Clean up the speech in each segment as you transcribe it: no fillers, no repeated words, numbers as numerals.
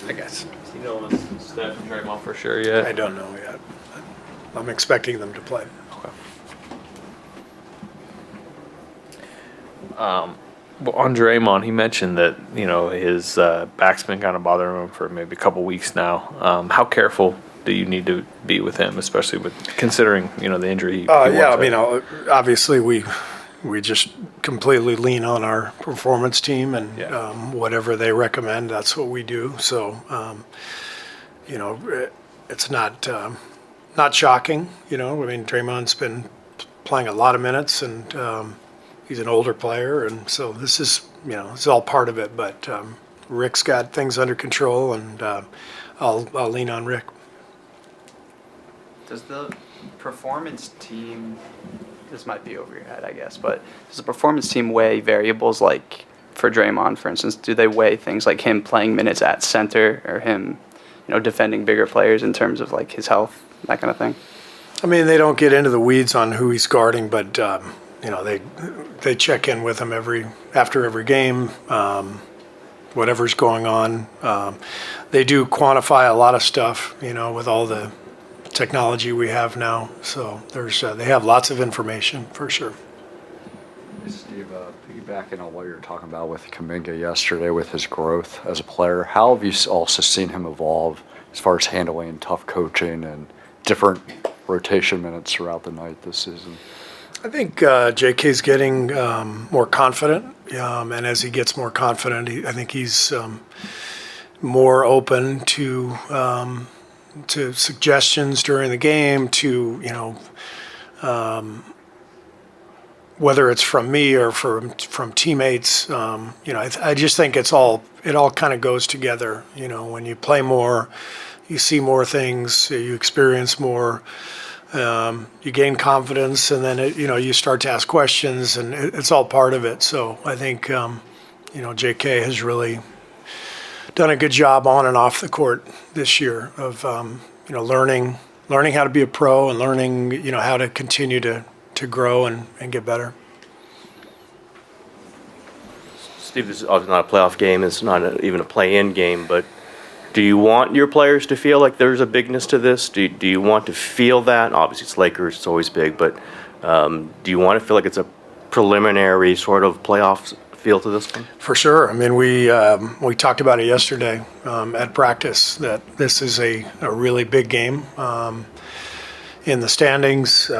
I guess. You know, Steph and Draymond for sure yet. I don't know yet. I'm expecting them to play. Well, on Draymond, he mentioned that his back's been kind of bothering him for maybe a couple weeks now. How careful do you need to be with him, especially with considering the injury? Yeah, I mean, obviously we just completely lean on our performance team, and whatever they recommend, that's what we do. So, it's not shocking. I mean, Draymond's been playing a lot of minutes, and he's an older player, and so this is it's all part of it. But Rick's got things under control, and I'll lean on Rick. Does the performance team, this might be over your head, I guess, but does the performance team weigh variables like for Draymond, for instance? Do they weigh things like him playing minutes at center or him, defending bigger players in terms of like his health, that kind of thing? I mean, they don't get into the weeds on who he's guarding, but they check in with him after every game, whatever's going on. They do quantify a lot of stuff, with all the technology we have now. So they have lots of information for sure. Steve, piggybacking on what you were talking about with Kuminga yesterday with his growth as a player, how have you also seen him evolve as far as handling tough coaching and different rotation minutes throughout the night this season? I think JK's getting more confident, and as he gets more confident, I think he's more open to suggestions during the game, to whether it's from me or from teammates. I just think it all kind of goes together. When you play more, you see more things, you experience more. You gain confidence, and then you start to ask questions, and it's all part of it. So I think JK has really done a good job on and off the court this year of learning how to be a pro, and learning how to continue to grow and get better. Steve, this is obviously not a playoff game. It's not even a play-in game, but do you want your players to feel like there's a bigness to this? Do you want to feel that? Obviously, it's Lakers. It's always big. But do you want to feel like it's a preliminary sort of playoff feel to this one? For sure. I mean, we talked about it yesterday at practice, that this is a really big game in the standings,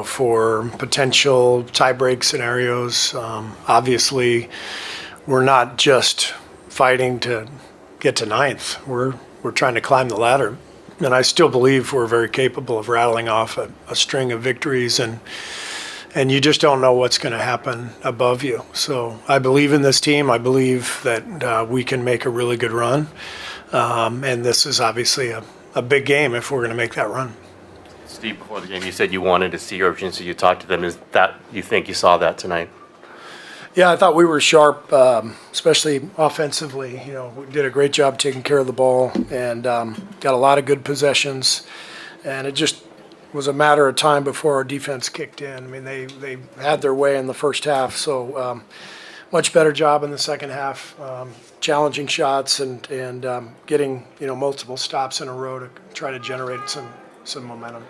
for potential tie-break scenarios. Obviously, we're not just fighting to get to ninth. We're trying to climb the ladder, and I still believe we're very capable of rattling off a string of victories, and you just don't know what's going to happen above you. So I believe in this team. I believe that we can make a really good run, and this is obviously a big game if we're going to make that run. Steve, before the game, you said you wanted to see urgency. You talked to them. Is that, you think you saw that tonight? Yeah, I thought we were sharp, especially offensively. We did a great job taking care of the ball, and got a lot of good possessions. And it just was a matter of time before our defense kicked in. I mean, they had their way in the first half, so much better job in the second half, challenging shots and getting multiple stops in a row to try to generate some momentum.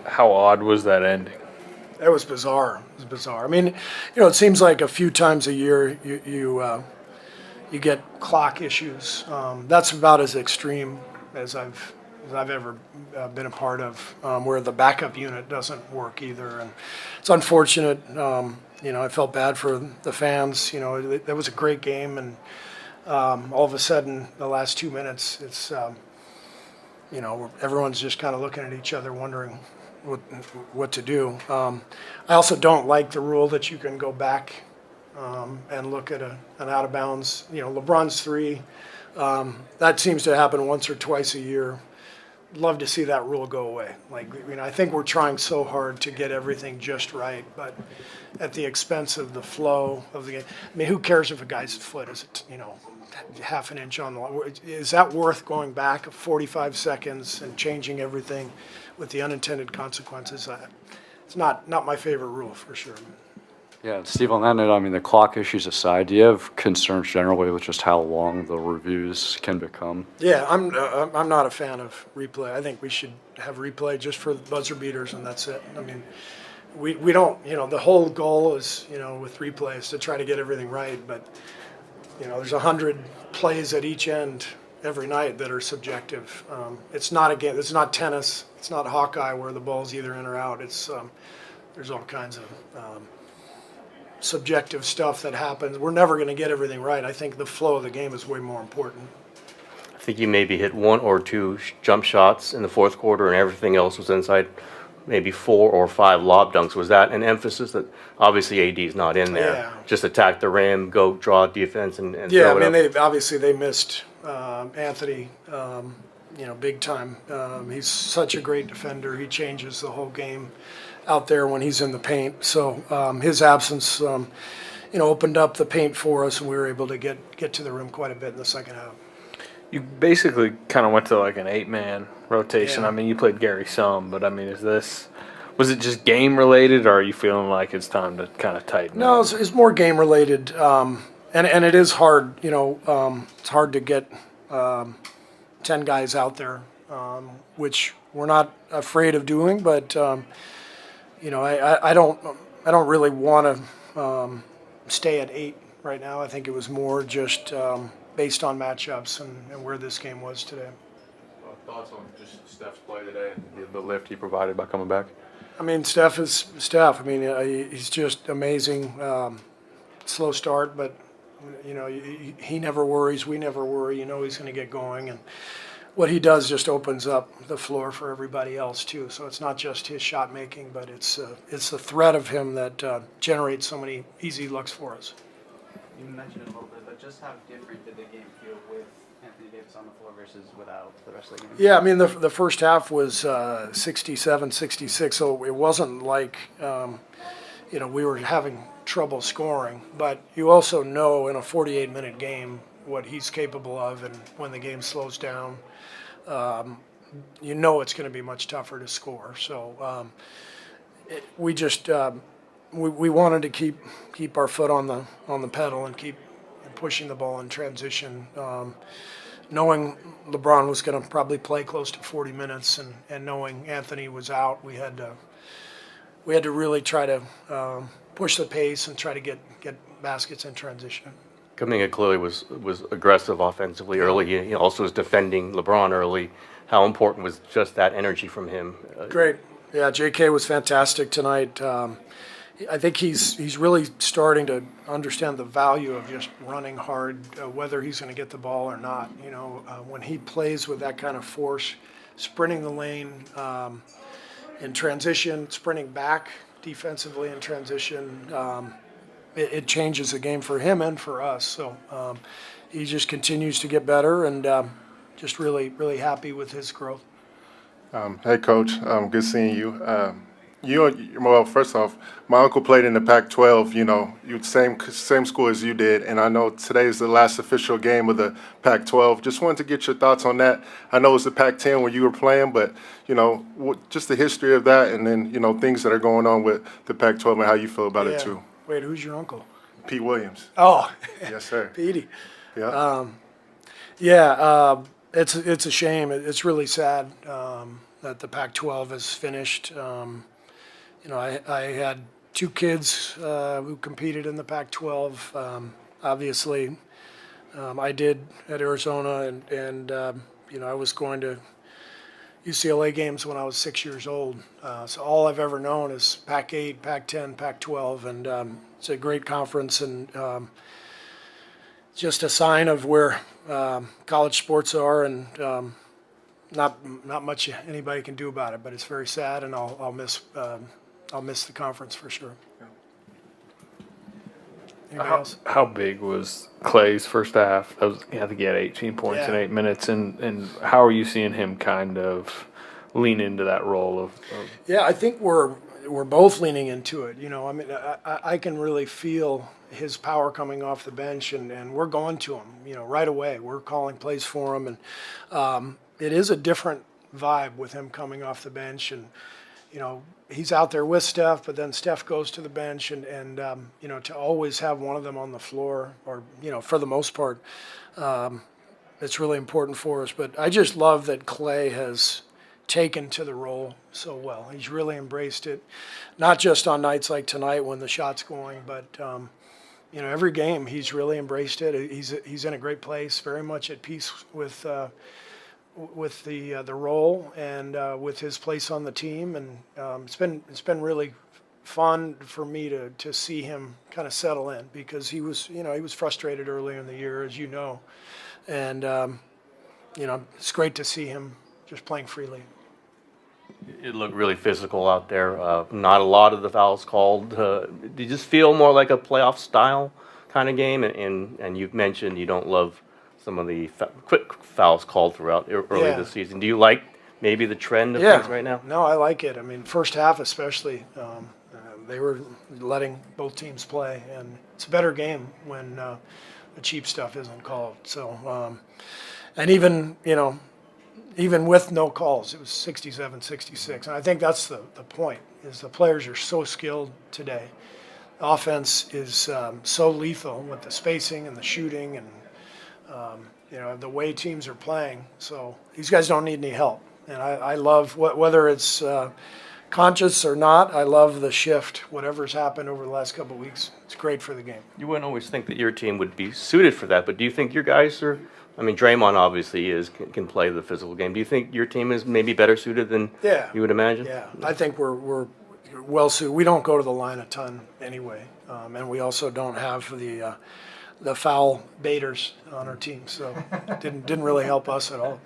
How odd was that ending? It was bizarre. It was bizarre. I mean, it seems like a few times a year you get clock issues. That's about as extreme as I've ever been a part of, where the backup unit doesn't work either, and it's unfortunate. I felt bad for the fans. That was a great game, and all of a sudden, the last 2 minutes, it's everyone's just kind of looking at each other, wondering what to do. I also don't like the rule that you can go back and look at an out of bounds. LeBron's three. That seems to happen once or twice a year. Love to see that rule go away. I think we're trying so hard to get everything just right, but at the expense of the flow of the game. I mean, who cares if a guy's foot is, half an inch on the line? Is that worth going back 45 seconds and changing everything with the unintended consequences? It's not my favorite rule, for sure. Yeah, Steve, on that note, I mean, the clock issues aside, do you have concerns generally with just how long the reviews can become? Yeah, I'm not a fan of replay. I think we should have replay just for the buzzer beaters, and that's it. I mean, we don't, the whole goal is, with replay is to try to get everything right, but, there's 100 plays at each end every night that are subjective. It's not a game, it's not tennis, it's not Hawkeye where the ball's either in or out. It's, there's all kinds of subjective stuff that happens. We're never going to get everything right. I think the flow of the game is way more important. I think you maybe hit 1 or 2 jump shots in the fourth quarter, and everything else was inside. Maybe 4 or 5 lob dunks. Was that an emphasis that obviously AD is not in there? Yeah. Just attack the rim, go draw defense, and Yeah, throw I it mean, up. they missed Anthony, big time. He's such a great defender. He changes the whole game out there when he's in the paint. So his absence, opened up the paint for us, and we were able to get to the rim quite a bit in the second half. You basically kind of went to like an 8-man rotation. Yeah. I mean, you played Gary some, but I mean, was it just game related, or are you feeling like it's time to kind of tighten No, up? it's more game related, and it is hard. It's hard to get 10 guys out there, which we're not afraid of doing. But I don't really want to stay at 8 right now. I think it was more just based on matchups and where this game was today. Thoughts on just Steph's play today and the lift he provided by coming back? I mean, Steph is Steph. I mean, he's just amazing. Slow start, but he never worries. We never worry. He's going to get going, and what he does just opens up the floor for everybody else too. So it's not just his shot making, but it's the threat of him that generates so many easy looks for us. You mentioned it a little bit, but just how different did the game feel with Anthony Davis on the floor versus without the rest of the game? Yeah, I mean, the first half was 67-66, so it wasn't like, we were having trouble scoring. But you also know in a 48-minute game what he's capable of, and when the game slows down, it's going to be much tougher to score. So we just we wanted to keep our foot on the pedal and keep pushing the ball in transition. Knowing LeBron was going to probably play close to 40 minutes, and knowing Anthony was out, we had to really try to push the pace and try to get baskets in transition. Kuminga clearly was aggressive offensively early. He also was defending LeBron early. How important was just that energy from him? Great. Yeah, JK was fantastic tonight. I think he's really starting to understand the value of just running hard, whether he's going to get the ball or not. When he plays with that kind of force, sprinting the lane in transition, sprinting back defensively in transition, it changes the game for him and for us. So he just continues to get better, and just really, really happy with his growth. Hey, Coach. Good seeing you. Well, first off, my uncle played in the Pac-12. You same school as you did, and I know today is the last official game of the Pac-12. Just wanted to get your thoughts on that. I know it's the Pac-10 when you were playing, but just the history of that, and then things that are going on with the Pac-12 and how you feel about it too. Wait, who's your uncle? Pete Williams. Oh, Yes, sir. Petey. Yeah. It's a shame. It's really sad that the Pac-12 is finished. I had 2 kids who competed in the Pac-12. Obviously, I did at Arizona, and I was going to UCLA games when I was 6 years old. So all I've ever known is Pac-8, Pac-10, Pac-12, and it's a great conference, and just a sign of where college sports are, and not much anybody can do about it. But it's very sad, and I'll miss the conference for sure. Anybody else? How big was Klay's first half? I think he had 18 points in 8 minutes, and how are you seeing him kind of lean into that role of Yeah, I think we're both leaning into it. I mean, I can really feel his power coming off the bench, and we're going to him, right away. We're calling plays for him, and it is a different vibe with him coming off the bench, and he's out there with Steph, but then Steph goes to the bench, and to always have one of them on the floor, or for the most part, it's really important for us. But I just love that Klay has taken to the role so well. He's really embraced it, not just on nights like tonight when the shot's going, but every game he's really embraced it. He's in a great place, very much at peace with the role and with his place on the team, and it's been really fun for me to see him kind of settle in, because he was frustrated earlier in the year, as you know, and it's great to see him just playing freely. It looked really physical out there. Not a lot of the fouls called. Did you just feel more like a playoff style kind of game? And you've mentioned you don't love some of the quick fouls called throughout early this season. Do you like maybe the trend of things right now? No, I like it. I mean, first half especially, they were letting both teams play, and it's a better game when the cheap stuff isn't called. So, and even with no calls, it was 67-66. And I think that's the point, is the players are so skilled today. The offense is so lethal with the spacing and the shooting and, the way teams are playing. So these guys don't need any help. And I love, whether it's conscious or not, I love the shift. Whatever's happened over the last couple of weeks, it's great for the game. You wouldn't always think that your team would be suited for that, but do you think your guys are? I mean, Draymond obviously can play the physical game. Do you think your team is maybe better suited than you would imagine? Yeah, I think we're well suited. We don't go to the line a ton anyway, and we also don't have the foul baiters on our team, so didn't really help us at all.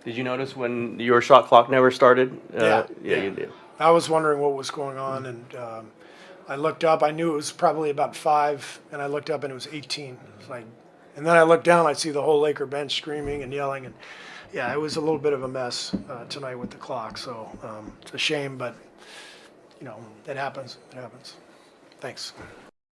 Did you notice when your shot clock never started? Yeah, you did. I was wondering what was going on, and I looked up. I knew it was probably about 5, and I looked up and it was 18. It's like. And then I look down, I see the whole Laker bench screaming and yelling, and yeah, it was a little bit of a mess tonight with the clock. So it's a shame, but it happens. It happens. Thanks.